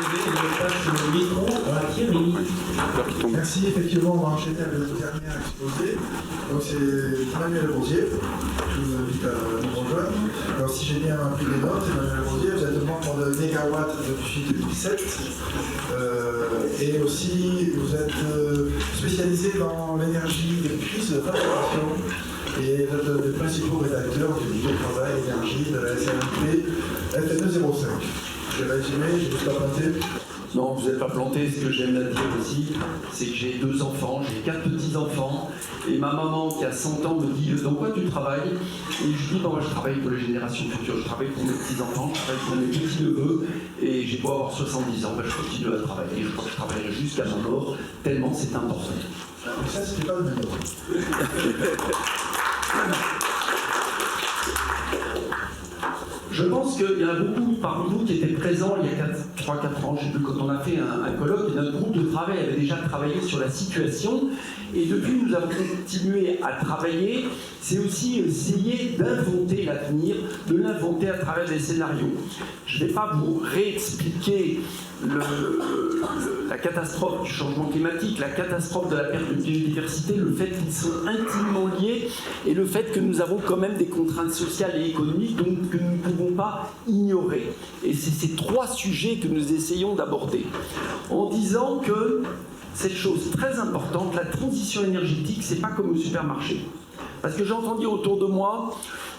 Je passe le micro à Thierry. Merci, effectivement, on va enchaîner avec le dernier exposé. Donc c'est Emmanuel Rosier. Je vous invite à nous rejoindre. Alors si j'ai bien pris les notes, Emmanuel Rosier, vous êtes membre de Négawatt depuis 2017. Et aussi, vous êtes spécialisé dans l'énergie des crises de facturation. Et vous êtes des principaux rédacteurs du livre de travail énergie de la SNP FN205. Je vais résumer, je ne vais pas planter. Non, vous n'êtes pas planté. Ce que j'aime à dire aussi, c'est que j'ai 2 enfants, j'ai 4 petits-enfants, et ma maman qui a 100 ans me dit « Dans quoi tu travailles ?» Et je dis « Moi je travaille pour les générations futures, je travaille pour mes petits-enfants, je travaille pour mes petits-neveux, et j'ai beau avoir 70 ans, je continue à travailler, je crois que je travaillerai jusqu'à ma mort, tellement c'est important. » Mais ça, c'était pas le même ordre. Je pense qu'il y en a beaucoup parmi vous qui étaient présents il y a 3-4 ans, je sais plus, quand on a fait un colloque, et notre groupe de travail avait déjà travaillé sur la situation, et depuis nous avons continué à travailler. C'est aussi essayer d'inventer l'avenir, de l'inventer à travers des scénarios. Je ne vais pas vous réexpliquer la catastrophe du changement climatique, la catastrophe de la perte de biodiversité, le fait qu'ils sont intimement liés et le fait que nous avons quand même des contraintes sociales et économiques donc, que nous ne pouvons pas ignorer. Et c'est ces 3 sujets que nous essayons d'aborder en disant que cette chose très importante, la transition énergétique, c'est pas comme au supermarché. Parce que j'entends dire autour de moi,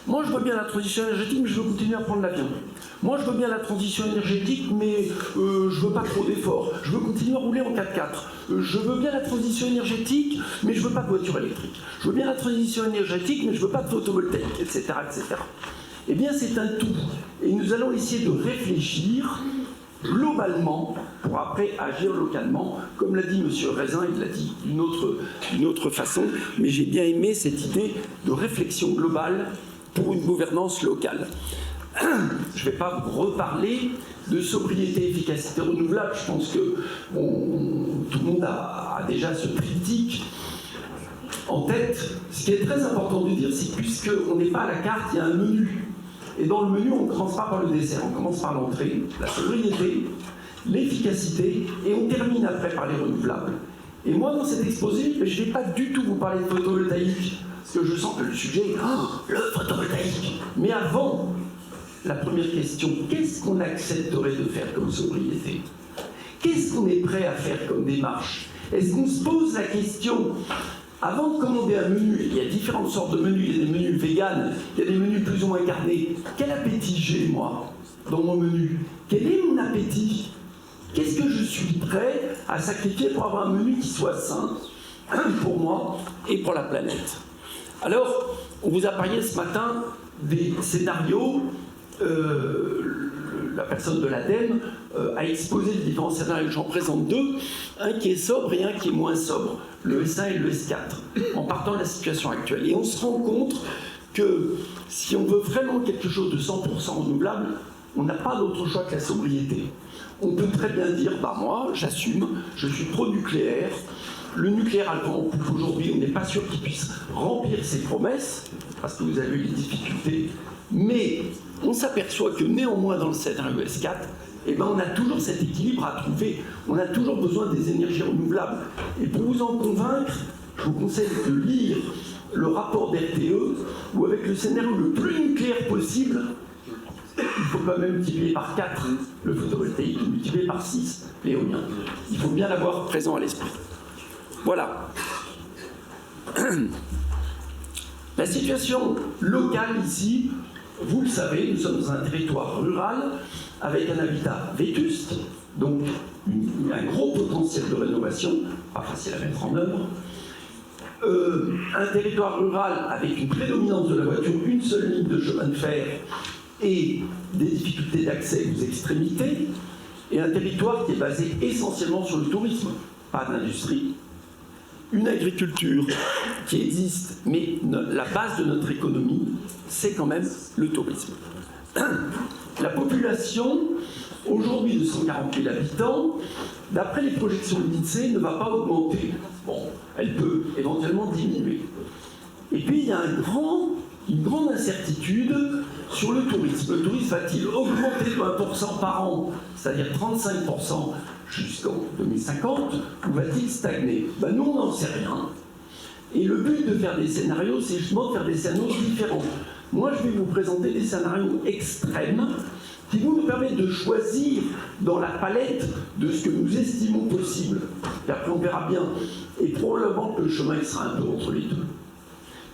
moi je veux bien la transition énergétique, mais je veux continuer à prendre l'avion. Moi je veux bien la transition énergétique, mais je veux pas trop d'efforts. Je veux continuer à rouler en 4x4. Je veux bien la transition énergétique, mais je veux pas de voiture électrique. Je veux bien la transition énergétique, mais je veux pas de photovoltaïque, etc., etc. Eh bien c'est un tout. Et nous allons essayer de réfléchir globalement pour après agir localement. Comme l'a dit M. Raisin, il l'a dit d'une autre façon, mais j'ai bien aimé cette idée de réflexion globale pour une gouvernance locale. Je ne vais pas vous reparler de sobriété, efficacité renouvelable. Je pense que tout le monde a déjà ce triptyque en tête. Ce qui est très important de dire, c'est que puisqu'on n'est pas à la carte, il y a un menu. Et dans le menu, on ne commence pas par le dessert, on commence par l'entrée, la sobriété, l'efficacité, et on termine après par les renouvelables. Et moi, dans cet exposé, je ne vais pas du tout vous parler de photovoltaïque, parce que je sens que le sujet est le photovoltaïque. Mais avant, la première question, qu'est-ce qu'on accepterait de faire comme sobriété? Qu'est-ce qu'on est prêt à faire comme démarche? Est-ce qu'on se pose la question? Avant de commander un menu, il y a différentes sortes de menus, il y a des menus véganes, il y a des menus plus ou moins carnés. Quel appétit j'ai, moi, dans mon menu? Quel est mon appétit? Qu'est-ce que je suis prêt à sacrifier pour avoir un menu qui soit sain pour moi et pour la planète? Alors, on vous a parlé ce matin des scénarios. La personne de l'ADEME a exposé les différents scénarios. J'en présente 2, un qui est sobre et un qui est moins sobre, le S1 et le S4, en partant de la situation actuelle. Et on se rend compte que si on veut vraiment quelque chose de 100% renouvelable, on n'a pas d'autre choix que la sobriété. On peut très bien dire, moi, j'assume, je suis pro-nucléaire. Le nucléaire a le vent en poupe aujourd'hui, on n'est pas sûr qu'il puisse remplir ses promesses, parce que vous avez eu les difficultés, mais on s'aperçoit que néanmoins dans le scénario S4, on a toujours cet équilibre à trouver, on a toujours besoin des énergies renouvelables. Et pour vous en convaincre, je vous conseille de lire le rapport d'RTE, où avec le scénario le plus nucléaire possible, il faut quand même multiplier par 4 le photovoltaïque, multiplier par 6 l'éolien. Il faut bien l'avoir présent à l'esprit. Voilà. La situation locale ici, vous le savez, nous sommes dans un territoire rural avec un habitat vétuste, donc un gros potentiel de rénovation, pas facile à mettre en œuvre. Un territoire rural avec une prédominance de la voiture, une seule ligne de chemin de fer et des difficultés d'accès aux extrémités, et un territoire qui est basé essentiellement sur le tourisme, pas d'industrie. Une agriculture qui existe, mais la base de notre économie, c'est quand même le tourisme. La population, aujourd'hui de 140 000 habitants, d'après les projections de l'INSEE, ne va pas augmenter. Bon, elle peut éventuellement diminuer. Et puis, il y a une grande incertitude sur le tourisme. Le tourisme va-t-il augmenter de 20% par an, c'est-à-dire 35% jusqu'en 2050, ou va-t-il stagner? Ben, nous, on n'en sait rien. Et le but de faire des scénarios, c'est justement de faire des scénarios différents. Moi, je vais vous présenter des scénarios extrêmes qui vont nous permettre de choisir dans la palette de ce que nous estimons possible. Et après, on verra bien. Et probablement que le chemin il sera un peu entre les deux.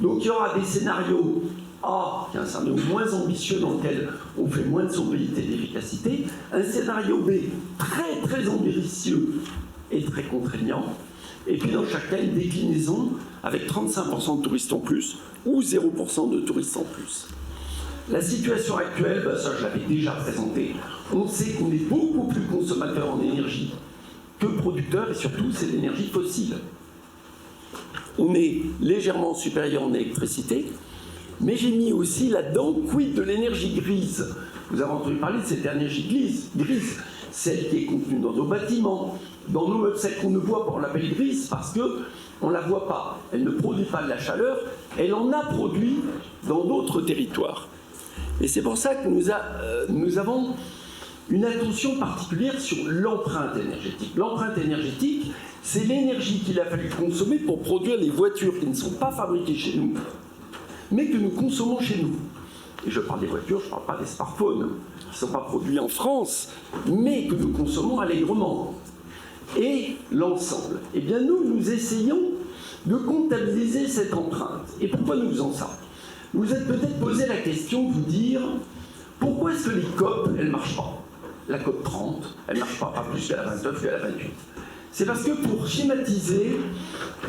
Donc, il y aura des scénarios A, qui est un scénario moins ambitieux dans lequel on fait moins de sobriété et d'efficacité. Un scénario B, très, très ambitieux et très contraignant. Et puis, dans chaque cas, une déclinaison avec 35% de touristes en plus ou 0% de touristes en plus. La situation actuelle, ben ça je l'avais déjà présenté, on sait qu'on est beaucoup plus consommateur en énergie que producteur, et surtout c'est l'énergie fossile. On est légèrement supérieur en électricité, mais j'ai mis aussi là-dedans quid de l'énergie grise. Vous avez entendu parler de cette énergie grise, celle qui est contenue dans nos bâtiments, dans nos meubles, celle qu'on ne voit pas, on l'appelle grise parce qu'on ne la voit pas. Elle ne produit pas de la chaleur, elle en a produit dans d'autres territoires. Et c'est pour ça que nous avons une attention particulière sur l'empreinte énergétique. L'empreinte énergétique, c'est l'énergie qu'il a fallu consommer pour produire les voitures qui ne sont pas fabriquées chez nous, mais que nous consommons chez nous. Et je parle des voitures, je ne parle pas des smartphones, qui ne sont pas produits en France, mais que nous consommons allègrement. Et l'ensemble. Eh bien, nous essayons de comptabiliser cette empreinte. Et pourquoi nous faisons ça? Vous vous êtes peut-être posé la question de vous dire pourquoi est-ce que les COP, elles ne marchent pas? La COP 30, elle ne marche pas plus qu'à la 29 qu'à la 28. C'est parce que pour schématiser,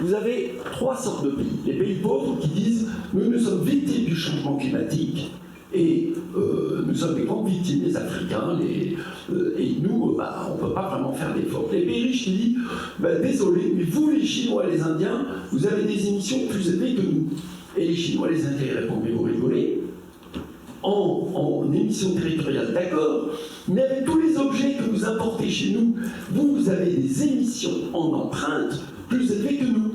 vous avez trois sortes de pays. Les pays pauvres qui disent nous sommes victimes du changement climatique et nous sommes des grandes victimes, les Africains, et nous, on ne peut pas vraiment faire d'efforts. Les pays riches qui disent désolé, mais vous les Chinois et les Indiens, vous avez des émissions plus élevées que nous. Et les Chinois, les Indiens répondent, mais vous rigolez, en émissions territoriales, d'accord, mais avec tous les objets que vous importez chez nous, vous avez des émissions en empreinte plus élevées que nous.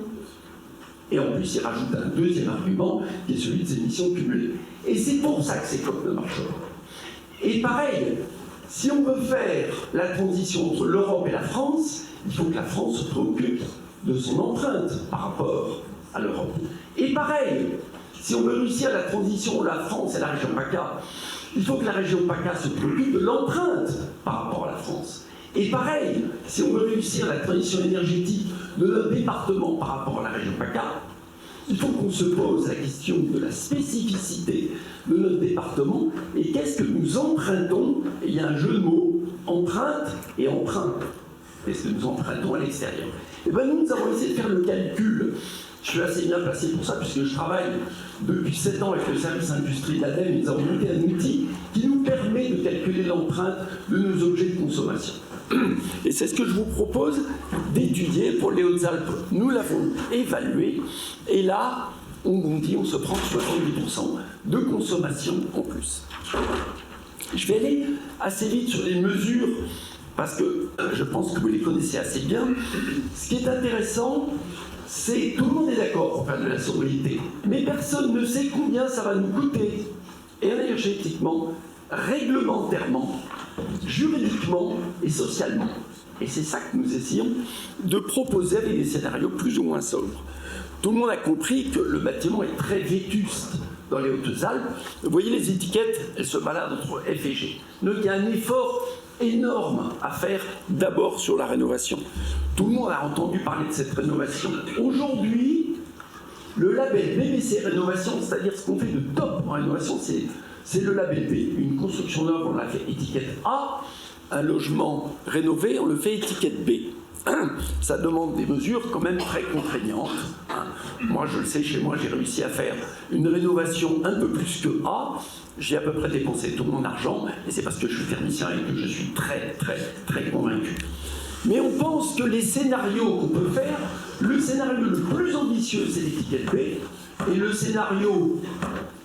Et en plus, il rajoute un deuxième argument, qui est celui des émissions cumulées. Et c'est pour ça que ces COP ne marchent pas. Et pareil, si on veut faire la transition entre l'Europe et la France, il faut que la France se préoccupe de son empreinte par rapport à l'Europe. Et pareil, si on veut réussir la transition de la France et la région PACA, il faut que la région PACA se préoccupe de l'empreinte par rapport à la France. Et pareil, si on veut réussir la transition énergétique de notre département par rapport à la région PACA, il faut qu'on se pose la question de la spécificité de notre département et qu'est-ce que nous empruntons, et il y a un jeu de mots, empreinte et emprunt. Qu'est-ce que nous empruntons à l'extérieur? Et bien nous avons essayé de faire le calcul. Je suis assez bien placé pour ça, puisque je travaille depuis 7 ans avec le service industrie de l'ADEME. Nous avons monté un outil qui nous permet de calculer l'empreinte de nos objets de consommation. Et c'est ce que je vous propose d'étudier pour les Hautes-Alpes. Nous l'avons évalué, et là, on dit on se prend 70% de consommation en plus. Je vais aller assez vite sur les mesures, parce que je pense que vous les connaissez assez bien. Ce qui est intéressant, c'est tout le monde est d'accord pour faire de la sobriété, mais personne ne sait combien ça va nous coûter énergétiquement, réglementairement, juridiquement et socialement. Et c'est ça que nous essayons de proposer avec des scénarios plus ou moins sobres. Tout le monde a compris que le bâtiment est très vétuste dans les Hautes-Alpes. Vous voyez les étiquettes, elles se baladent entre F et G. Donc il y a un effort énorme à faire d'abord sur la rénovation. Tout le monde a entendu parler de cette rénovation. Aujourd'hui, le label BBC Rénovation, c'est-à-dire ce qu'on fait de top en rénovation, c'est le label B. Une construction neuve, on l'a fait étiquette A. Un logement rénové, on le fait étiquette B. Ça demande des mesures quand même très contraignantes. Moi, je le sais, chez moi, j'ai réussi à faire une rénovation un peu plus que A. J'ai à peu près dépensé tout mon argent, et c'est parce que je suis thermicien et que je suis très, très, très convaincu. Mais on pense que les scénarios qu'on peut faire, le scénario le plus ambitieux, c'est l'étiquette B, et le scénario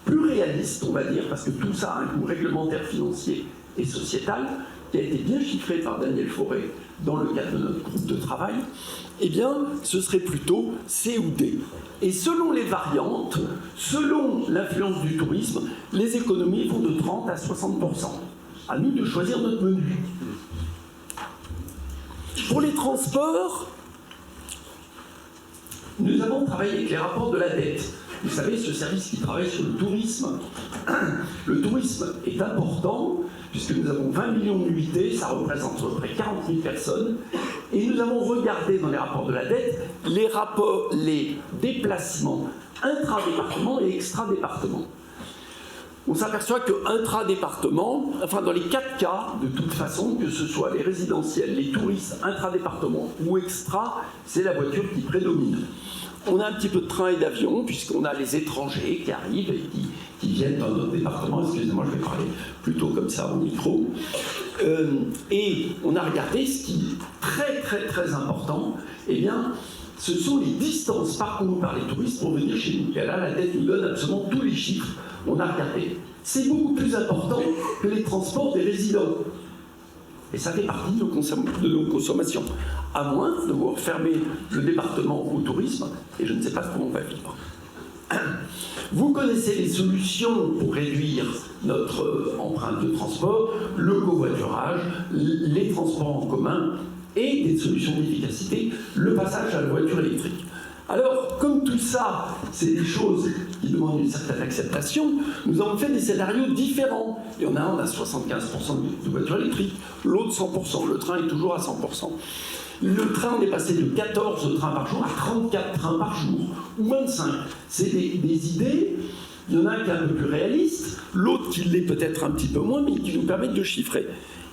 plus réaliste, on va dire, parce que tout ça a un coût réglementaire, financier et sociétal, qui a été bien chiffré par Daniel Fauré dans le cadre de notre groupe de travail, eh bien, ce serait plutôt C ou D. Et selon les variantes, selon l'influence du tourisme, les économies vont de 30 à 60%. À nous de choisir notre menu. Pour les transports, nous avons travaillé avec les rapports de la dette. Vous savez, ce service qui travaille sur le tourisme. Le tourisme est important, puisque nous avons 20 millions de nuitées, ça représente à peu près 40 000 personnes. Et nous avons regardé dans les rapports de la dette les déplacements intra-département et extra-département. On s'aperçoit que intra-département, enfin dans les 4 cas, de toute façon, que ce soit les résidentiels, les touristes intra-département ou extra, c'est la voiture qui prédomine. On a un petit peu de train et d'avion, puisqu'on a les étrangers qui arrivent et qui viennent dans notre département. Excusez-moi, je vais parler plutôt comme ça au micro. Et on a regardé ce qui est très très très important, eh bien, ce sont les distances parcourues par les touristes pour venir chez nous. Et là, la dette nous donne absolument tous les chiffres. On a regardé. C'est beaucoup plus important que les transports des résidents. Et ça fait partie de nos consommations. À moins de vous fermer le département au tourisme, et je ne sais pas comment on va vivre. Vous connaissez les solutions pour réduire notre empreinte de transport, le covoiturage, les transports en commun, et des solutions d'efficacité, le passage à la voiture électrique. Alors, comme tout ça, c'est des choses qui demandent une certaine acceptation, nous avons fait des scénarios différents. Il y en a un, on a 75% de voitures électriques, l'autre 100%, le train est toujours à 100%. Le train, on est passé de 14 trains par jour à 34 trains par jour, ou 25. C'est des idées, il y en a un qui est un peu plus réaliste, l'autre qui l'est peut-être un petit peu moins, mais qui nous permettent de chiffrer.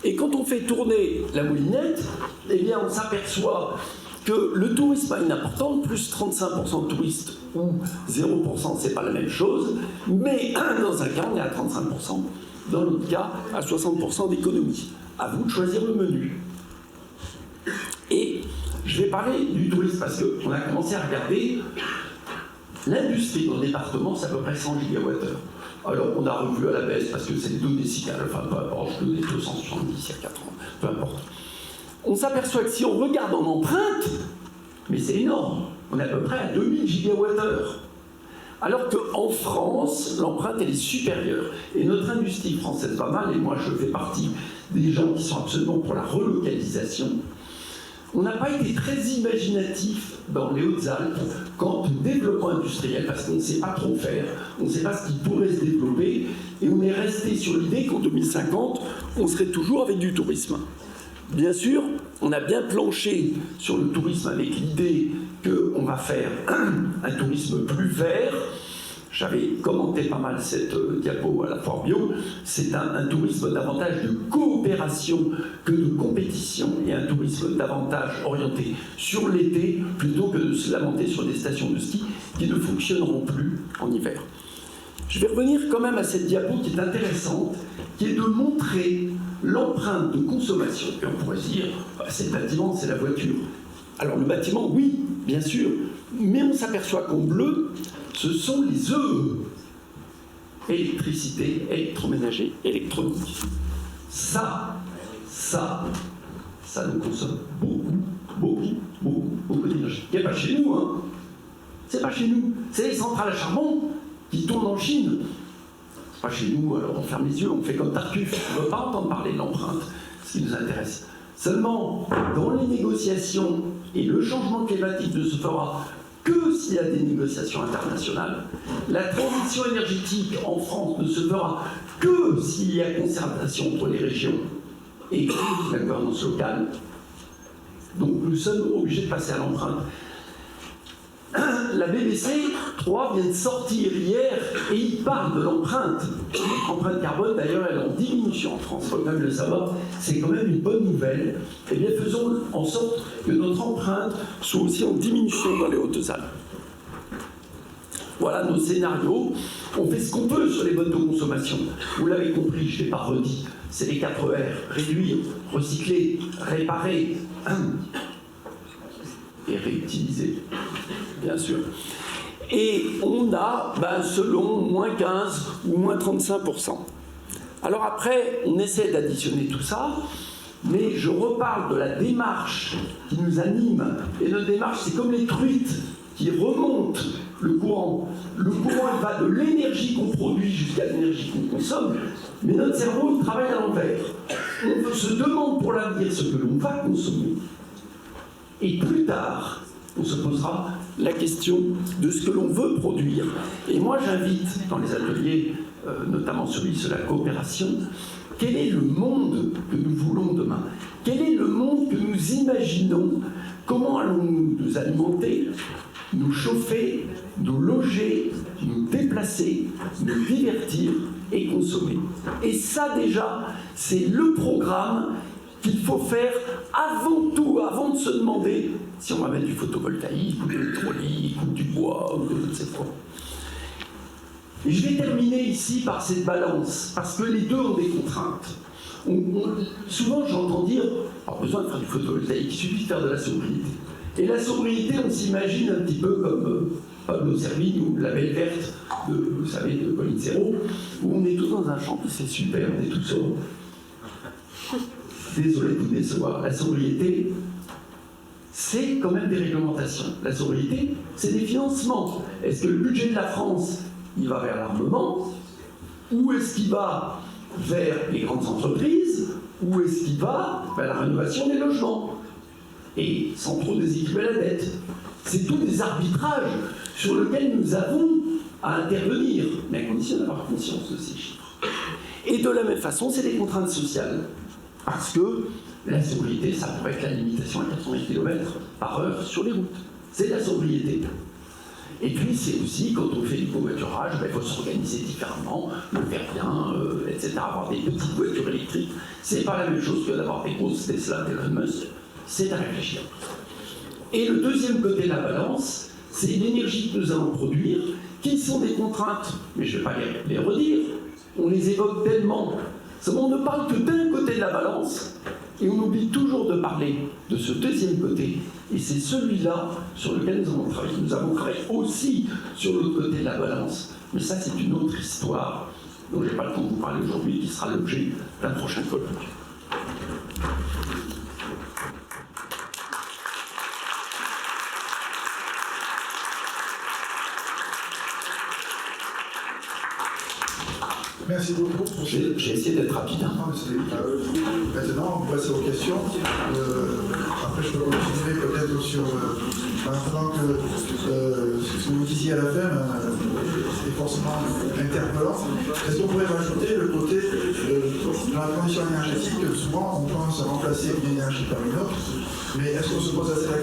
Et quand on fait tourner la moulinette, eh bien on s'aperçoit que le tourisme a une importance, plus 35% de touristes ou 0%, c'est pas la même chose, mais dans un cas, on est à 35%, dans l'autre cas, à 60% d'économie. À vous de choisir le menu. Et je vais parler du tourisme parce qu'on a commencé à regarder l'industrie dans le département, c'est à peu près 100 gigawattheures. Alors on a revu à la baisse parce que c'est 2 décibels, enfin peu importe, je donnais 270 il y a 4 ans, peu importe. On s'aperçoit que si on regarde en empreinte, mais c'est énorme, on est à peu près à 2000 gigawattheures. Alors qu'en France, l'empreinte elle est supérieure. Et notre industrie française va mal, et moi je fais partie des gens qui sont absolument pour la relocalisation. On n'a pas été très imaginatif dans les Hautes-Alpes quant au développement industriel, parce qu'on ne sait pas trop faire, on ne sait pas ce qui pourrait se développer, et on est resté sur l'idée qu'en 2050, on serait toujours avec du tourisme. Bien sûr, on a bien planché sur le tourisme avec l'idée qu'on va faire un tourisme plus vert. J'avais commenté pas mal cette diapo à la Fort Bio. C'est un tourisme davantage de coopération que de compétition et un tourisme davantage orienté sur l'été plutôt que de se lamenter sur des stations de ski qui ne fonctionneront plus en hiver. Je vais revenir quand même à cette diapo qui est intéressante, qui est de montrer l'empreinte de consommation. Et on pourrait se dire, c'est le bâtiment, c'est la voiture. Alors le bâtiment, oui, bien sûr, mais on s'aperçoit qu'en bleu, ce sont les EE. Électricité, électroménager, électronique. Ça nous consomme beaucoup d'énergie. Il n'y a pas chez nous, hein. C'est pas chez nous. C'est les centrales à charbon qui tournent en Chine. C'est pas chez nous, alors on ferme les yeux, on fait comme Tartuffe. On ne veut pas entendre parler de l'empreinte, ce qui nous intéresse. Seulement, dans les négociations, et le changement climatique ne se fera que s'il y a des négociations internationales, la transition énergétique en France ne se fera que s'il y a concertation entre les régions et la gouvernance locale. Donc nous sommes obligés de passer à l'empreinte. La BBC 3 vient de sortir hier et il parle de l'empreinte. L'empreinte carbone, d'ailleurs, elle est en diminution en France, il faut quand même le savoir. C'est quand même une bonne nouvelle. Eh bien, faisons en sorte que notre empreinte soit aussi en diminution dans les Hautes-Alpes. Voilà nos scénarios. On fait ce qu'on peut sur les modes de consommation. Vous l'avez compris, je ne l'ai pas redit. C'est les 4 R. Réduire, recycler, réparer et réutiliser, bien sûr. Et on a, selon moins 15 ou moins 35%. Alors après, on essaie d'additionner tout ça, mais je reparle de la démarche qui nous anime. Et notre démarche, c'est comme les truites qui remontent le courant. Le courant, il va de l'énergie qu'on produit jusqu'à l'énergie qu'on consomme, mais notre cerveau, il travaille à l'envers. On se demande pour l'avenir ce que l'on va consommer. Et plus tard, on se posera la question de ce que l'on veut produire. Et moi, j'invite dans les ateliers, notamment celui sur la coopération, quel est le monde que nous voulons demain? Quel est le monde que nous imaginons? Comment allons-nous nous alimenter, nous chauffer, nous loger, nous déplacer, nous divertir et consommer? Et ça déjà, c'est le programme qu'il faut faire avant tout, avant de se demander si on va mettre du photovoltaïque, ou de l'électronique, ou du bois, ou de je ne sais quoi. Et je vais terminer ici par cette balance, parce que les deux ont des contraintes. Souvent j'entends dire, pas besoin de faire du photovoltaïque, il suffit de faire de la sobriété. Et la sobriété, on s'imagine un petit peu comme Pablo Servigne ou La Belle Verte, vous savez, de Colin Serrault, où on est tous dans un champ, c'est super, on est tous heureux. Désolé de vous décevoir, la sobriété, c'est quand même des réglementations. La sobriété, c'est des financements. Est-ce que le budget de la France, il va vers l'armement, ou est-ce qu'il va vers les grandes entreprises, ou est-ce qu'il va vers la rénovation des logements? Et sans trop déséquilibrer la dette. C'est tous des arbitrages sur lesquels nous avons à intervenir, mais à condition d'avoir conscience de ces chiffres. Et de la même façon, c'est des contraintes sociales. Parce que la sobriété, ça pourrait être la limitation à 80 km/h sur les routes. C'est la sobriété. Et puis, c'est aussi, quand on fait du covoiturage, il faut s'organiser différemment, le faire bien, etc. Avoir des petites voitures électriques, c'est pas la même chose que d'avoir des grosses Tesla d'Elon Musk. C'est à réfléchir. Et le deuxième côté de la balance, c'est l'énergie que nous allons produire, qui sont des contraintes, mais je ne vais pas les redire, on les évoque tellement. On ne parle que d'un côté de la balance, et on oublie toujours de parler de ce deuxième côté. Et c'est celui-là sur lequel nous avons travaillé. Nous avons travaillé aussi sur l'autre côté de la balance. Mais ça, c'est une autre histoire dont je n'ai pas le temps de vous parler aujourd'hui, qui sera l'objet d'un prochain colloque. Merci beaucoup. J'ai essayé d'être rapide. Maintenant, on passe aux questions. Après, je peux continuer peut-être sur... maintenant que ce que vous disiez à la fin est forcément interpellant. Est-ce qu'on pourrait rajouter le côté dans la transition énergétique, souvent on pense à remplacer une énergie par une autre, mais est-ce qu'on se pose assez la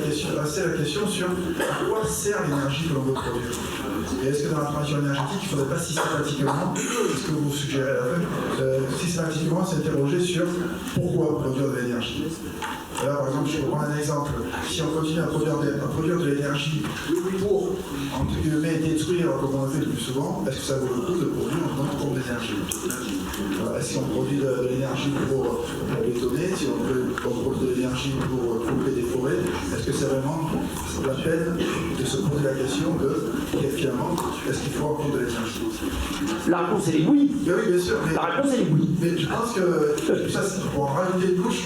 question sur à quoi sert l'énergie que l'on veut produire? Et est-ce que dans la transition énergétique, il ne faudrait pas systématiquement, ce que vous suggérez à la fin, systématiquement s'interroger sur pourquoi produire de l'énergie? Là, par exemple, je vais prendre un exemple. Si on continue à produire de l'énergie pour, entre guillemets, détruire, comme on le fait le plus souvent, est-ce que ça vaut le coup de produire un autre forme d'énergie? Est-ce qu'on produit de l'énergie pour bétonner? Si on produit de l'énergie pour couper des forêts, est-ce que c'est vraiment la peine de se poser la question de, finalement, est-ce qu'il faut encore de l'énergie? La réponse, elle est oui. Oui, bien sûr. Mais, la réponse, elle est oui. Mais je pense que, ça, pour en rajouter une couche,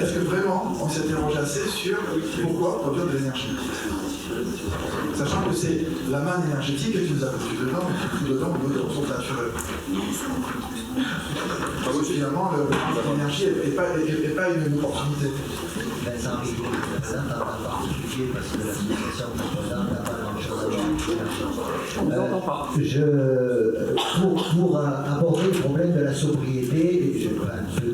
est-ce que vraiment on s'interroge assez sur pourquoi produire de l'énergie? Sachant que c'est la manne énergétique qui nous a foutu dedans au niveau des ressources naturelles. Parce que finalement, l'énergie n'est pas une opportunité. Ça arrive en particulier parce que la situation précédente n'a pas grand-chose à voir. On ne l'entend pas. Pour aborder le problème de la sobriété,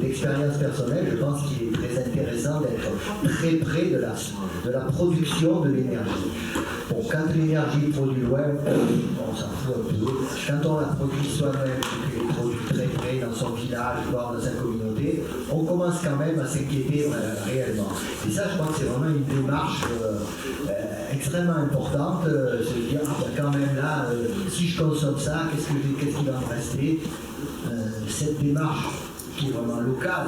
d'expérience personnelle, je pense qu'il est très intéressant d'être très près de la production de l'énergie. Bon, quand l'énergie est produite loin, on s'en fout un peu. Quand on la produit soi-même, qu'elle est produite très près dans son village, voire dans sa communauté, on commence quand même à s'inquiéter réellement. Et ça, je pense que c'est vraiment une démarche extrêmement importante. Se dire, quand même là, si je consomme ça, qu'est-ce qui va me rester? Cette démarche qui est vraiment locale,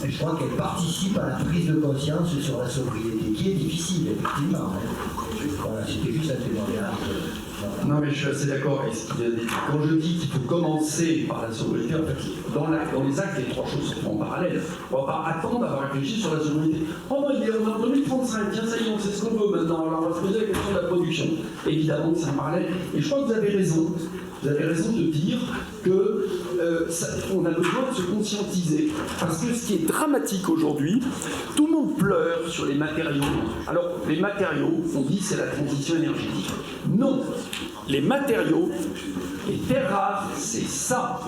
je crois qu'elle participe à la prise de conscience sur la sobriété, qui est difficile, effectivement. Voilà, c'était juste un témoignage. Non, mais je suis assez d'accord avec ce qu'il vient de dire. Quand je dis qu'il faut commencer par la sobriété, en fait, dans les actes, les trois choses se font en parallèle. On ne va pas attendre d'avoir réfléchi sur la sobriété. Oh, on est en 2035, tiens, ça y est, on sait ce qu'on veut maintenant, alors on va se poser la question de la production. Évidemment que c'est un parallèle. Et je crois que vous avez raison. Vous avez raison de dire que on a besoin de se conscientiser. Parce que ce qui est dramatique aujourd'hui, tout le monde pleure sur les matériaux. Alors, les matériaux, on dit c'est la transition énergétique. Non, les matériaux, les terres rares, c'est ça.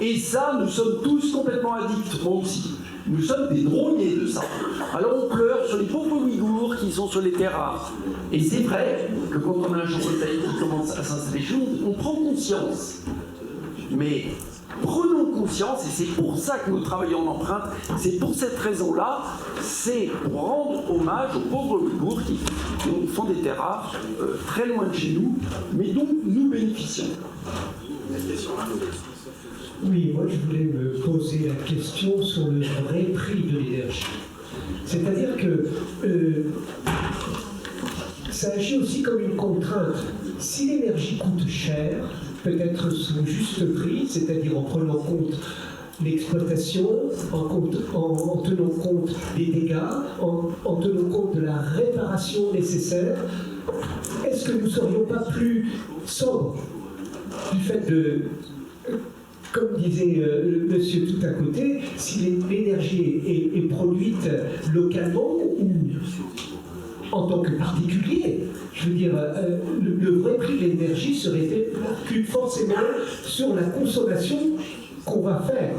Et ça, nous sommes tous complètement addicts, moi aussi. Nous sommes des drogués de ça. Alors on pleure sur les pauvres Ouïghours qui sont sur les terres rares. Et c'est vrai que quand on a un champ voltaïque qui commence à s'installer chez nous, on prend conscience. Mais prenons conscience, et c'est pour ça que nous travaillons en empreinte, c'est pour cette raison-là, c'est pour rendre hommage aux pauvres Ouïghours qui font des terres rares très loin de chez nous, mais dont nous bénéficions. Oui, moi je voulais me poser la question sur le vrai prix de l'énergie. C'est-à-dire que ça agit aussi comme une contrainte. Si l'énergie coûte cher, peut-être son juste prix, c'est-à-dire en prenant compte l'exploitation, en tenant compte des dégâts, en tenant compte de la réparation nécessaire, est-ce que nous ne serions pas plus sobres du fait de... Comme disait le monsieur tout à côté, si l'énergie est produite localement ou en tant que particulier, je veux dire, le vrai prix de l'énergie serait plus forcément sur la consommation qu'on va faire.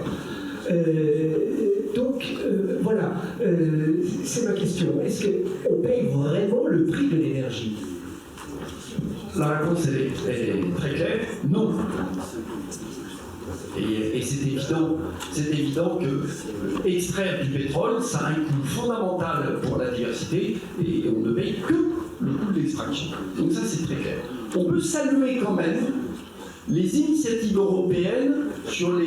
Voilà, c'est ma question. Est-ce qu'on paye vraiment le prix de l'énergie? La réponse est très claire, non. Et c'est évident que extraire du pétrole, ça a un coût fondamental pour la diversité et on ne paye que le coût de l'extraction. Donc ça, c'est très clair. On peut saluer quand même les initiatives européennes sur le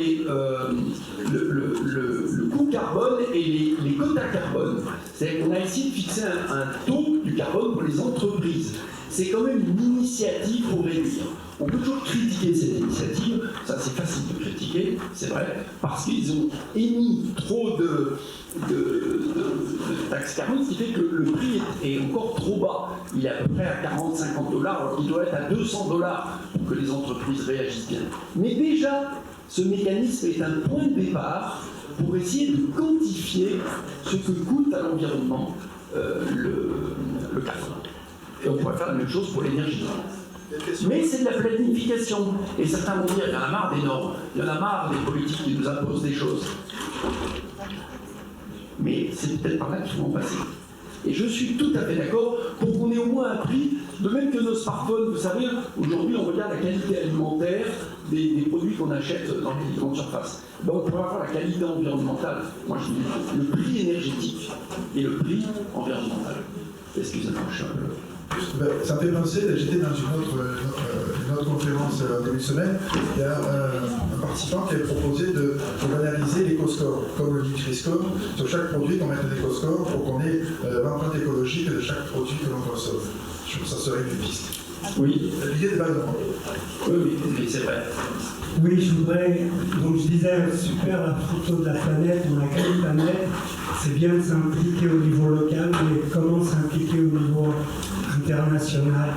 coût carbone et les quotas carbone. C'est-à-dire qu'on a essayé de fixer un taux du carbone pour les entreprises. C'est quand même une initiative pour réduire. On peut toujours critiquer cette initiative, ça c'est facile de critiquer, c'est vrai, parce qu'ils ont émis trop de taxes carbone, ce qui fait que le prix est encore trop bas. Il est à peu près à 40-50 $, alors qu'il doit être à 200 $ pour que les entreprises réagissent bien. Mais déjà, ce mécanisme est un point de départ pour essayer de quantifier ce que coûte à l'environnement le carbone. Et on pourrait faire la même chose pour l'énergie. Mais c'est de la planification. Et certains vont dire, il y en a marre des normes, il y en a marre des politiques qui nous imposent des choses. Mais c'est peut-être par là qu'il faut en passer. Et je suis tout à fait d'accord pour qu'on ait au moins un prix, de même que nos smartphones, vous savez, aujourd'hui on regarde la qualité alimentaire des produits qu'on achète dans les grandes surfaces. Ben, on pourrait avoir la qualité environnementale, moi je dis le prix énergétique et le prix environnemental. Excusez-moi, je suis un peu... Ça me fait penser, j'étais dans une autre conférence en début de semaine, il y a un participant qui avait proposé de banaliser l'éco-score, comme le Nutri-Score, sur chaque produit qu'on mette un éco-score pour qu'on ait l'empreinte écologique de chaque produit que l'on consomme. Je trouve que ça serait une piste. Oui. L'idée de base. Oui, c'est vrai. Oui, je voudrais, donc je disais, super la photo de la planète, on a qu'une planète, c'est bien de s'impliquer au niveau local, mais comment s'impliquer au niveau international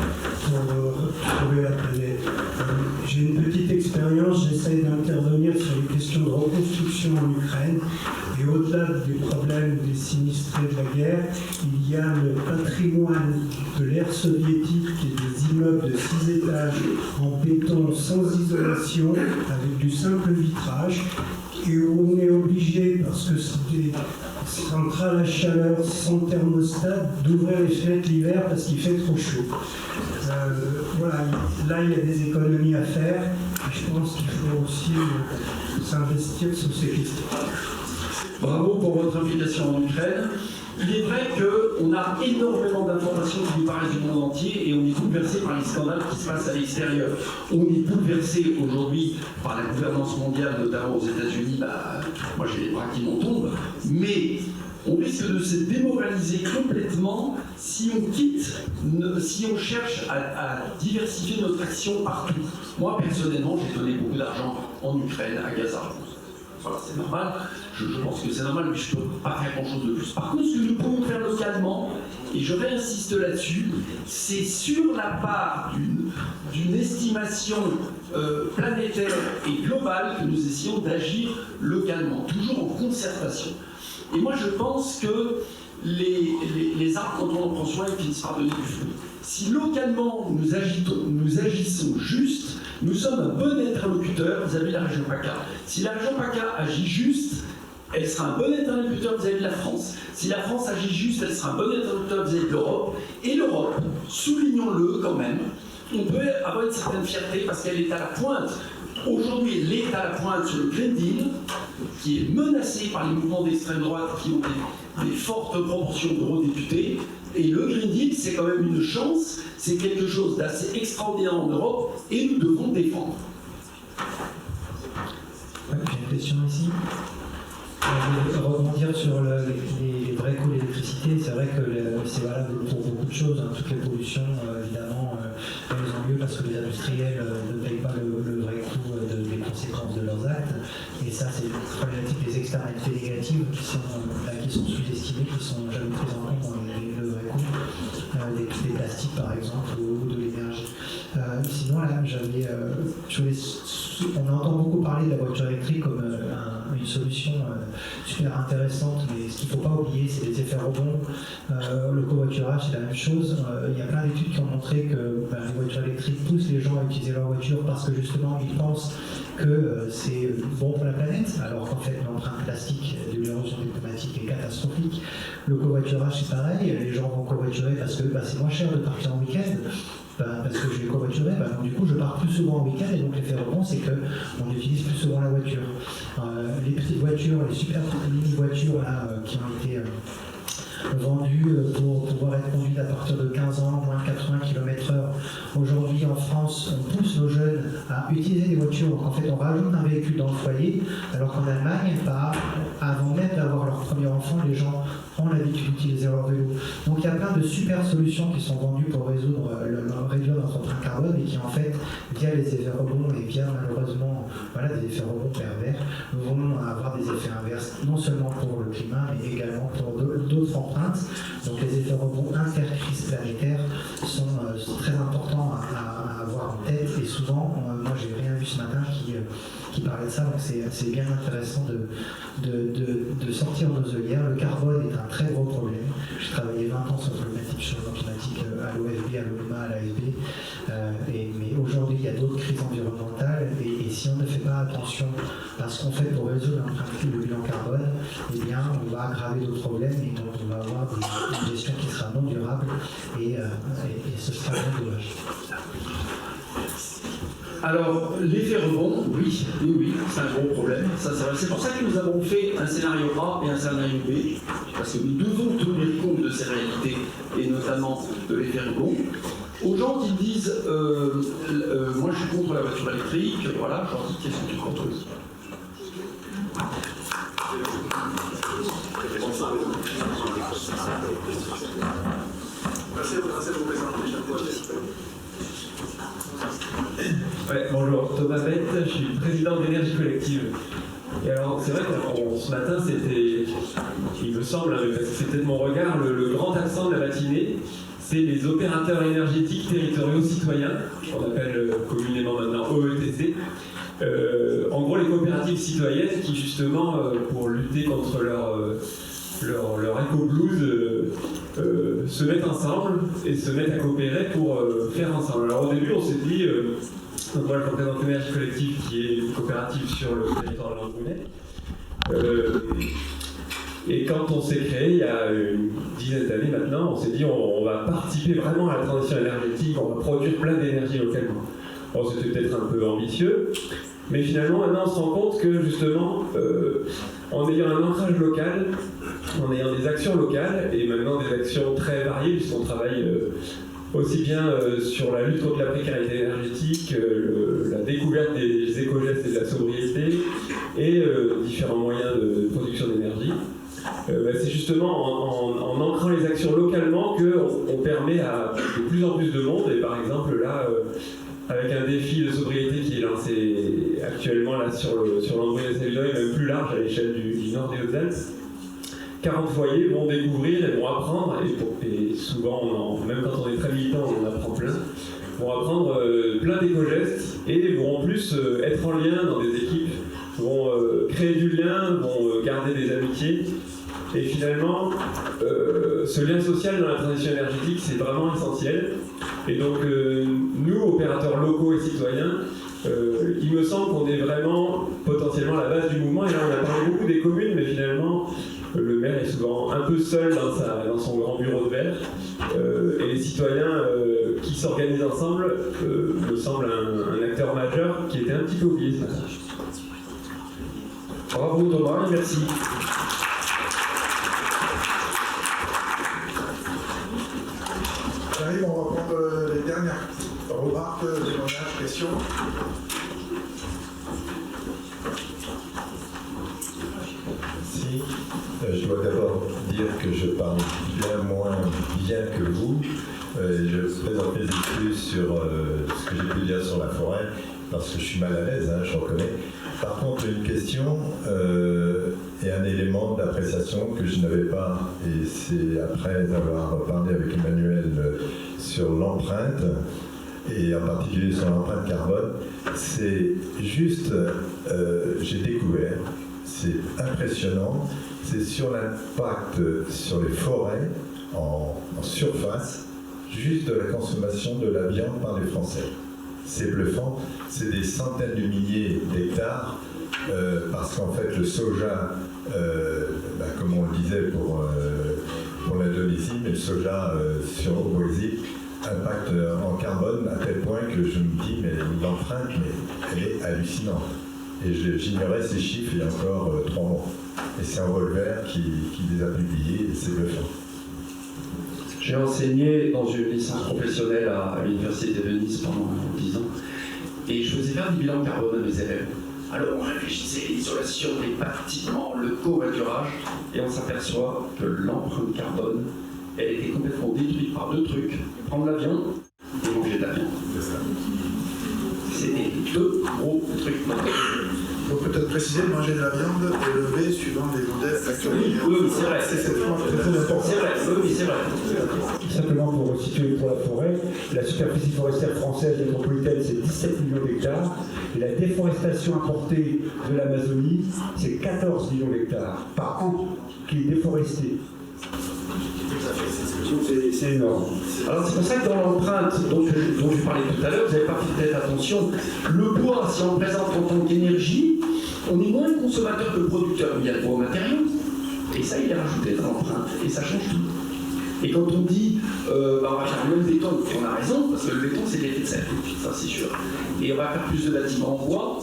pour trouver la planète. J'ai une petite expérience, j'essaie d'intervenir sur les questions de reconstruction en Ukraine, et au-delà des problèmes des sinistrés de la guerre, il y a le patrimoine de l'ère soviétique et des immeubles de 6 étages en béton sans isolation, avec du simple vitrage, et on est obligé, parce que c'est des centrales à chaleur sans thermostat, d'ouvrir les fenêtres l'hiver parce qu'il fait trop chaud. Voilà, là il y a des économies à faire, et je pense qu'il faut aussi s'investir sur ces questions. Bravo pour votre implication en Ukraine. Il est vrai qu'on a énormément d'informations qui nous paraissent du monde entier et on est bouleversé par les scandales qui se passent à l'extérieur. On est bouleversé aujourd'hui par la gouvernance mondiale, notamment aux États-Unis. Moi j'ai les bras qui m'en tombent, mais on risque de se démoraliser complètement si on si on cherche à diversifier notre action partout. Moi, personnellement, j'ai donné beaucoup d'argent en Ukraine, à Gaza. Voilà, c'est normal, je pense que c'est normal, mais je ne peux pas faire grand-chose de plus. Par contre, ce que nous pouvons faire localement, et je réinsiste là-dessus, c'est sur la part d'une estimation planétaire et globale que nous essayons d'agir localement, toujours en concertation. Et moi, je pense que les arbres, quand on en prend soin, ils finissent par donner du fruit. Si localement nous agissons juste, nous sommes un bon interlocuteur vis-à-vis de la région PACA. Si la région PACA agit juste, elle sera un bon interlocuteur vis-à-vis de la France. Si la France agit juste, elle sera un bon interlocuteur vis-à-vis de l'Europe. Et l'Europe, soulignons-le quand même, on peut avoir une certaine fierté parce qu'elle est à la pointe. Aujourd'hui, elle est à la pointe sur le Green Deal, qui est menacé par les mouvements d'extrême droite qui ont des fortes proportions d'eurodéputés. Et le Green Deal, c'est quand même une chance, c'est quelque chose d'assez extraordinaire en Europe, et nous devons le défendre. Ouais, j'ai une question ici. Je vais rebondir sur les vrais coûts de l'électricité. C'est vrai que c'est valable pour beaucoup de choses. Hein. Toutes les pollutions, évidemment, elles ont lieu parce que les industriels ne payent pas le vrai coût des conséquences de leurs actes. Et ça, c'est une problématique des externalités négatives qui sont sous-estimées, qui sont jamais prises en compte dans le vrai coût. Des plastiques, par exemple, ou de l'énergie. Sinon, là, on entend beaucoup parler de la voiture électrique comme une solution super intéressante, mais ce qu'il ne faut pas oublier, c'est les effets rebonds. Le covoiturage, c'est la même chose. Il y a plein d'études qui ont montré que les voitures électriques poussent les gens à utiliser leur voiture parce que justement, ils pensent que c'est bon pour la planète, alors qu'en fait, l'empreinte plastique de l'érosion climatique est catastrophique. Le covoiturage, c'est pareil. Les gens vont covoiturer parce que c'est moins cher de partir en week-end. Parce que je vais covoiturer, donc du coup je pars plus souvent en week-end et donc l'effet rebond c'est qu'on utilise plus souvent la voiture. Les petites voitures, les super mini-voitures qui ont été vendues pour pouvoir être conduites à partir de 15 ans, moins de 80 km/h. Aujourd'hui en France, on pousse nos jeunes à utiliser des voitures, donc en fait on rajoute un véhicule dans le foyer, alors qu'en Allemagne, avant même d'avoir leur premier enfant, les gens ont l'habitude d'utiliser leur vélo. Donc il y a plein de super solutions qui sont vendues pour réduire notre empreinte carbone et qui en fait, via les effets rebonds et via malheureusement des effets rebonds pervers, vont avoir des effets inverses, non seulement pour le climat, mais également pour d'autres empreintes. Donc les effets rebonds intercrises planétaires sont très importants à avoir en tête et souvent, moi j'ai rien vu ce matin qui parlait de ça, donc c'est bien intéressant de sortir nos œillères. Le carbone est un très gros problème. J'ai travaillé 20 ans sur la problématique du changement climatique à l'OFB, à l'OMA, à l'AFB, mais aujourd'hui il y a d'autres crises environnementales et si on ne fait pas attention à ce qu'on fait pour résoudre le bilan carbone, eh bien on va aggraver d'autres problèmes et donc on va avoir une gestion qui sera non durable et ce sera bien dommage. Alors, l'effet rebond, oui, c'est un gros problème. C'est pour ça que nous avons fait un scénario A et un scénario B, parce que nous devons tenir compte de ces réalités, et notamment de l'effet rebond. Aux gens qui disent moi je suis contre la voiture électrique, voilà, je leur dis qu'est-ce que tu contre eux? Ouais, bonjour, Thomas Bette, je suis président d'Énergie Collective. Et alors, c'est vrai que ce matin, c'était, il me semble, c'est peut-être mon regard, le grand accent de la matinée, c'est les opérateurs énergétiques territoriaux citoyens, qu'on appelle communément maintenant OETC. En gros, les coopératives citoyennes qui, justement, pour lutter contre leur éco-blues, se mettent ensemble et se mettent à coopérer pour faire ensemble. Alors au début, on s'est dit, donc moi je représente Énergie Collective qui est une coopérative sur le territoire de Langounais. Et quand on s'est créé, il y a une dizaine d'années maintenant, on s'est dit on va participer vraiment à la transition énergétique, on va produire plein d'énergie localement. Bon, c'était peut-être un peu ambitieux, mais finalement maintenant on se rend compte que justement, en ayant un ancrage local, en ayant des actions locales, et maintenant des actions très variées, puisqu'on travaille aussi bien sur la lutte contre la précarité énergétique, la découverte des éco-gestes et de la sobriété, et différents moyens de production d'énergie. c'est justement en ancrant les actions localement qu'on permet à de plus en plus de monde. Et par exemple, là, avec un défi de sobriété qui est lancé actuellement là, sur l'Ambré-les-Sables-d'Oeil, même plus large à l'échelle du nord des Hautes-Alpes, 40 foyers vont découvrir et vont apprendre, et souvent, même quand on est très militant, on en apprend plein, vont apprendre plein d'éco-gestes et vont en plus être en lien dans des équipes, vont créer du lien, vont garder des amitiés. Et finalement, ce lien social dans la transition énergétique, c'est vraiment essentiel. Et donc, nous, opérateurs locaux et citoyens, il me semble qu'on est vraiment potentiellement la base du mouvement. Et là, on a parlé beaucoup des communes, mais finalement, le maire est souvent un peu seul dans son grand bureau de verre. Et les citoyens qui s'organisent ensemble me semblent un acteur majeur qui était un petit peu oublié ce matin. Bravo Thomas, et merci. J'arrive, on va prendre les dernières remarques, témoignages, questions. Si, je dois d'abord dire que je parle bien moins bien que vous. Je présente mes excuses sur ce que j'ai pu dire sur la forêt, parce que je suis mal à l'aise, hein, je reconnais. Par contre, une question et un élément d'appréciation que je n'avais pas, et c'est après avoir parlé avec Emmanuel sur l'empreinte, et en particulier sur l'empreinte carbone, c'est juste, j'ai découvert, c'est impressionnant, c'est sur l'impact sur les forêts en surface, juste de la consommation de la viande par les Français. C'est bluffant, c'est des centaines de milliers d'hectares, parce qu'en fait le soja, comme on le disait pour l'Indonésie, mais le soja sur au Brésil impacte en carbone à tel point que je me dis, mais l'empreinte, elle est hallucinante. Et j'ignorais ces chiffres il y a encore 3 mois. Et c'est un Volver qui les a publiés, et c'est bluffant. J'ai enseigné dans une licence professionnelle à l'Université de Venise pendant 10 ans et je faisais faire du bilan carbone à mes élèves. Alors on réfléchissait à l'isolation des bâtiments, le covoiturage, et on s'aperçoit que l'empreinte carbone, elle était complètement détruite par 2 trucs, prendre l'avion et manger de la viande. C'était 2 gros trucs. Il faut peut-être préciser, manger de la viande élevée suivant les modèles actuels. Oui, c'est vrai. C'est très important. C'est vrai, oui, c'est vrai. Simplement pour situer pour la forêt, la superficie forestière française métropolitaine, c'est 17 millions d'hectares, et la déforestation importée de l'Amazonie, c'est 14 millions d'hectares par an qui est déforestée. C'est énorme. Alors c'est pour ça que dans l'empreinte dont je parlais tout à l'heure, vous n'avez pas fait peut-être attention, le bois, si on le présente en tant qu'énergie, on est moins consommateur que le producteur, il y a le bois matériaux, et ça il est rajouté dans l'empreinte, et ça change tout. Et quand on dit, on va faire le même béton, on a raison, parce que le béton c'est l'effet de serre, ça c'est sûr. Et on va faire plus de bâtiments en bois.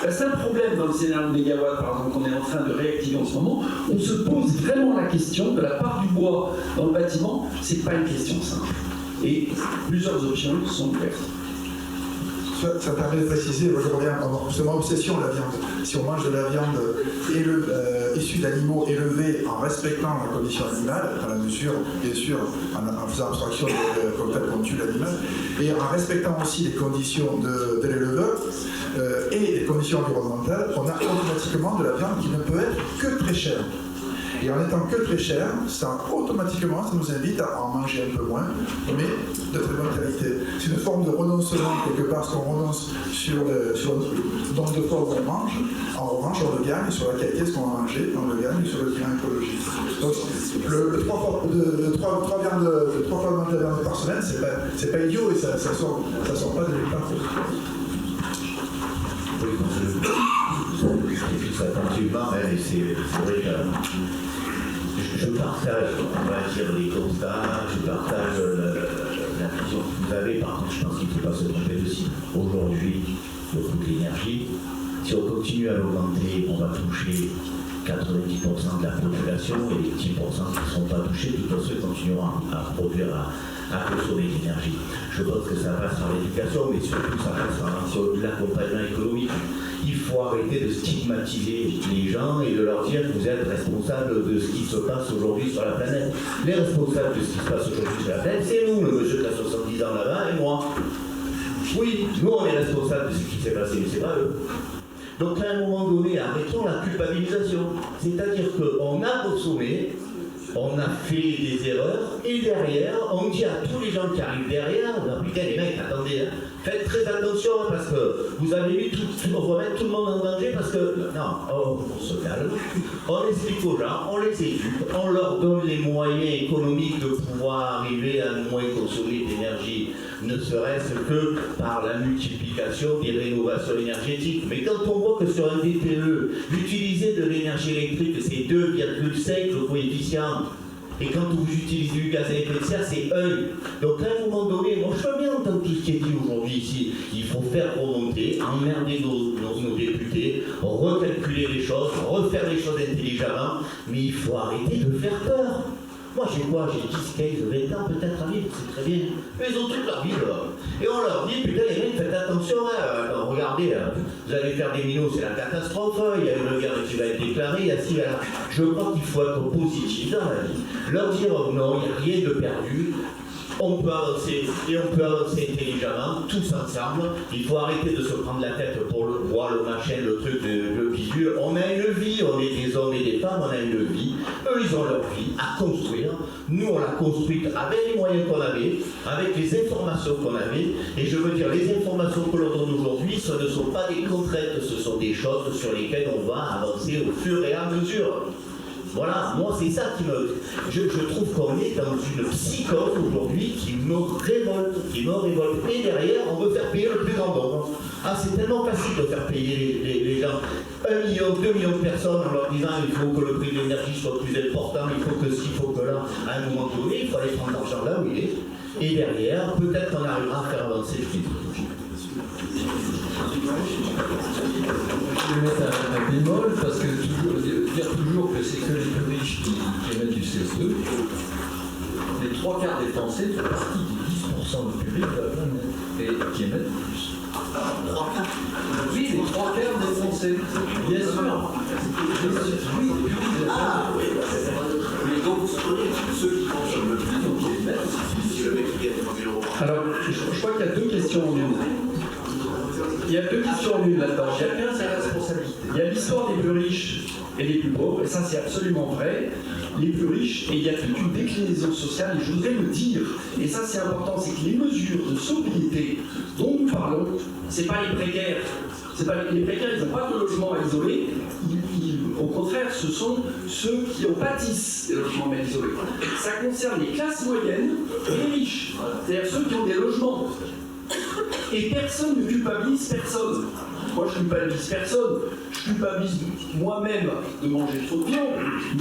Le seul problème dans le scénario de mégawatts, par exemple, qu'on est en train de réactiver en ce moment, on se pose vraiment la question de la part du bois dans le bâtiment, c'est pas une question simple. Et plusieurs options sont ouvertes. Ça permet de préciser, moi je reviens, c'est mon obsession la viande. Si on mange de la viande issue d'animaux élevés en respectant la condition animale, dans la mesure, bien sûr, en faisant abstraction comme tel qu'on tue l'animal, et en respectant aussi les conditions de l'éleveur et les conditions environnementales, on a automatiquement de la viande qui ne peut être que très chère. Et en étant que très cher, automatiquement, ça nous invite à en manger un peu moins, mais de très bonne qualité. C'est une forme de renoncement, quelque part, parce qu'on renonce sur le nombre de fois qu'on mange. En revanche, on le gagne sur la qualité de ce qu'on va manger, on le gagne sur le bilan écologique. Donc, le 3 fois de viande par semaine, c'est pas idiot et ça sort pas de l'État. Ça attentivement, et c'est vrai que je partage, on va dire, les constats, je partage la vision que vous avez. Par contre, je pense qu'il ne faut pas se tromper de cible. Aujourd'hui, le coût de l'énergie, si on continue à l'augmenter, on va toucher 90% de la population et les 10% qui ne seront pas touchés, tout ceux continueront à produire, à consommer de l'énergie. Je pense que ça passe par l'éducation, mais surtout ça passe par l'accompagnement économique. il faut arrêter de stigmatiser les gens et de leur dire que vous êtes responsables de ce qui se passe aujourd'hui sur la planète. Les responsables de ce qui se passe aujourd'hui sur la planète, c'est nous, le monsieur qui a 70 ans là-bas et moi. Oui, nous on est responsables de ce qui s'est passé, mais c'est pas eux. Donc à un moment donné, arrêtons la culpabilisation. C'est-à-dire qu'on a consommé, on a fait des erreurs, et derrière, on dit à tous les gens qui arrivent derrière, non, putain les mecs, attendez, hein, faites très attention, hein, parce que vous avez mis on va mettre tout le monde en danger, parce que, non, on se calme, on explique aux gens, on les éduque, on leur donne les moyens économiques de pouvoir arriver à moins consommer d'énergie, ne serait-ce que par la multiplication des rénovations énergétiques. Mais quand on voit que sur un DPE, l'utiliser de l'énergie électrique, c'est 2,5 le coefficient, et quand vous utilisez du gaz à effet de serre, c'est 1. Donc à un moment donné, moi je peux bien entendre tout ce qui est dit aujourd'hui ici. Il faut faire remonter, emmerder nos députés, recalculer les choses, refaire les choses intelligemment, mais il faut arrêter de faire peur. Moi j'ai quoi? J'ai 10, 15, 20 ans peut-être à vivre, c'est très bien. Mais ils ont toute leur vie là. Et on leur dit, putain les mecs, faites attention, hein. Regardez, vous allez faire des minots, c'est la catastrophe, il y a une guerre qui va être déclarée, il y a ci, là. Je crois qu'il faut être positif dans la vie. Leur dire non, il n'y a rien de perdu. On peut avancer, et on peut avancer intelligemment, tous ensemble. Il faut arrêter de se prendre la tête pour le bois, le machin, le truc, le visuel. On a une vie, on est des hommes et des femmes, on a une vie. Eux, ils ont leur vie à construire. Nous, on l'a construite avec les moyens qu'on avait, avec les informations qu'on avait. Et je veux dire, les informations que l'on donne aujourd'hui, ce ne sont pas des contraintes, ce sont des choses sur lesquelles on va avancer au fur et à mesure. Voilà, moi c'est ça qui me... Je trouve qu'on est dans une psychose aujourd'hui qui me révolte. Et derrière, on veut faire payer le plus grand nombre. Ah, c'est tellement facile de faire payer les gens. 1 million, 2 millions de personnes en leur disant il faut que le prix de l'énergie soit plus important, il faut que ci, il faut que là. À un moment donné, il faut aller prendre l'argent là où il est. Et derrière, peut-être qu'on arrivera à faire avancer le prix. Je vais mettre un bémol parce que dire toujours que c'est que les plus riches qui émettent du CO2, les 3 quarts des Français font partie des 10% du public de la planète et qui émettent plus. 3 quarts? Oui, les 3 quarts des Français, bien sûr. Oui, les publics de la planète. Mais donc, ceux qui consomment le plus, donc qui émettent, si le mec qui gagne 3 000 euros. Alors, je crois qu'il y a 2 questions en une. Il y a 2 questions en une là-dedans. Chacun sa responsabilité. Il y a l'histoire des plus riches et des plus pauvres, et ça c'est absolument vrai. Les plus riches, et il y a toute une déclinaison sociale, et je voudrais le dire, et ça c'est important, c'est que les mesures de sobriété dont nous parlons, c'est pas les précaires. C'est pas les précaires, ils n'ont pas de logement à isoler. Au contraire, ce sont ceux qui en pâtissent des logements mal isolés. Ça concerne les classes moyennes et les riches, c'est-à-dire ceux qui ont des logements. Et personne ne culpabilise personne. Moi, je culpabilise personne. Je culpabilise moi-même de manger trop de viande.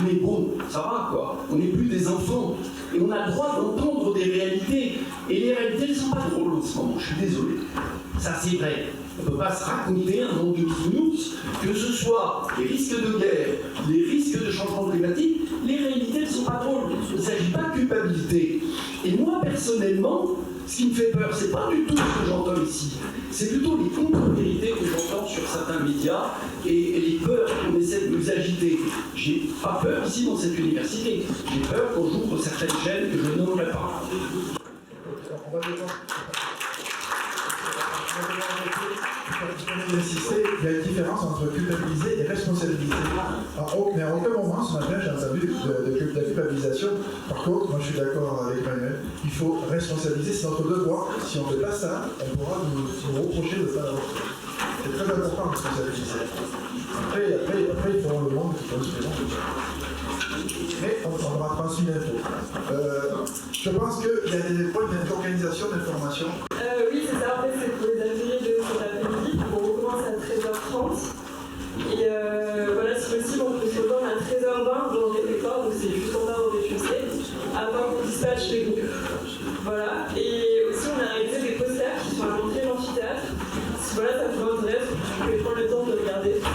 Mais bon, ça va, quoi. On n'est plus des enfants. Et on a le droit d'entendre des réalités. Et les réalités ne sont pas drôles en ce moment. Je suis désolé. Ça, c'est vrai. On ne peut pas se raconter un monde de bisounours, que ce soit les risques de guerre, les risques de changement climatique, les réalités ne sont pas drôles. Il ne s'agit pas de culpabilité. Et moi, personnellement, ce qui me fait peur, c'est pas du tout ce que j'entends ici, c'est plutôt les contre-vérités que j'entends sur certains médias et les peurs qu'on essaie de nous agiter. J'ai pas peur ici dans cette université, j'ai peur qu'on j'ouvre certaines chaînes que je nommerai pas. On va insister, il y a une différence entre culpabiliser et responsabiliser. Mais à aucun moment, ce matin, j'ai entendu de la culpabilisation. Par contre, moi je suis d'accord avec Manuel, il faut responsabiliser, c'est notre devoir. Si on ne fait pas ça, on pourra nous reprocher de ne pas l'avoir fait. C'est très important de responsabiliser. Après, ils feront le monde qui pose le monde. Mais on aura transmis l'info. Je pense qu'il y a des problèmes d'organisation, d'information. Oui, c'est ça. En fait, c'est pour les ateliers de cet après-midi. On recommence à 13h30. Et voilà, si possible, on peut se rejoindre à 13h20 dans le réfectoire, donc c'est juste en bas au rez-de-chaussée, avant qu'on dispatche les groupes. Voilà. Et aussi, on a réalisé des posters qui sont à l'entrée de l'amphithéâtre. Si voilà, ça vous intéresse, vous pouvez prendre le temps de regarder tout ça.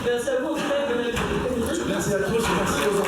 Merci à vous, en tout cas, bon après-midi. Merci à tous, merci aux